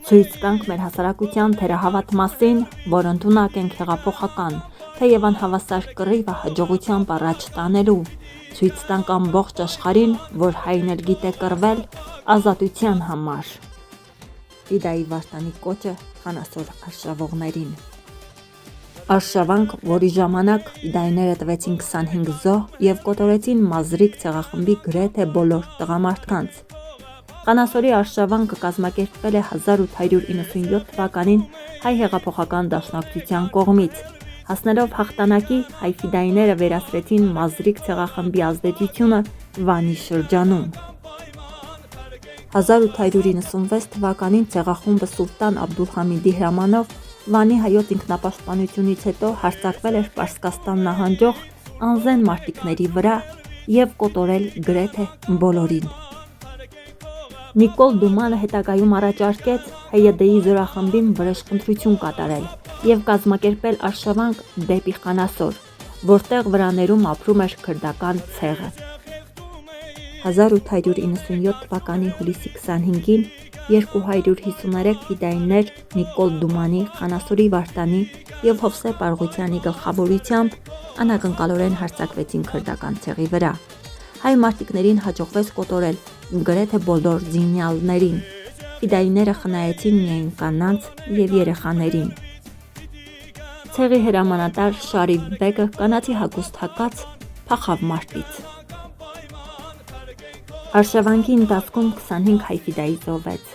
Ցույց տանք մեր հասարակության թերահավատ մասին, որ ընդունակ ենք հեղափոխական, թեև անհավասար կռիվը հաջողությամբ առաջ տանելու, ցույց տանք ամբողջ աշխարհին, որ հայն էլ գիտե կռվել ազատության համար։ Ֆիդայի Վարդանի կոչը խանասոր արշավողներին։ Արշավանք, որի ժամանակ ֆիդայիները տվեցին 25 զոհ և կոտորեցին Մազրիկ ցեղախմբի գրեթե բոլոր տղամարդկանց։ Խանասորի արշավանքը կազմակերպվել է 1897 թվականին հայ հեղափոխական դաշնակցության կողմից։ Հասնելով հաղթանակի, հայ ֆիդայիները վերացրեցին Մազրիկ ցեղախմբի ազդեցությունը Վանի շրջանում։ 1896 թվականին ցեղախումբը Սուլտան Աբդուլհամիդի հրամանով Վանի հայոց ինքնապաշտպանությունից հետո հարձակվել էր Պարսկաստան նահանջող անզեն մարտիկների վրա և կոտորել գրեթե բոլորին։ Նիկոլ Դումանը հետագայում առաջարկեց ՀՅԴ-ի զորախմբին վրեժխնդրություն կատարել և կազմակերպել արշավանք դեպի Խանասոր, որտեղ վրաներում ապրում էր քրդական ցեղը։ 1897 թվականի հուլիսի 25-ին 253 ֆիդայիներ Նիկոլ Դումանի, Խանասորի Վարդանի և Հովսեփ Արգուտյանի գլխավորությամբ անակնկալորեն հարձակվեցին քրդական ցեղի վրա։ Հայ մարտիկներին հաջողվեց կոտորել գրեթե բոլոր զինյալներին։ Ֆիդայիները խնայեցին միայն կանանց և երեխաներին։ Ցեղի հրամանատար Շարիֆ բեկը կանացի հագուստ հագած փախավ մարտից։ Արշավանքի ընթացքում 25 հայ ֆիդայի զոհվեց,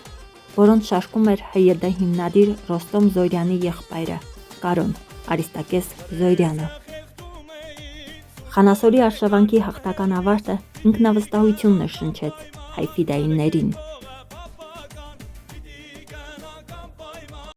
որոնց շարքում էր ՀՅԴ հիմնադիր Ռոստոմ Զոյրյանի եղբայրը Կարոն Արիստակես Զոյրյանը։ Խանասորի արշավանքի հաղթական ավարտը ինքնավստահություն ներշնչեց հայ ֆիդայիներին։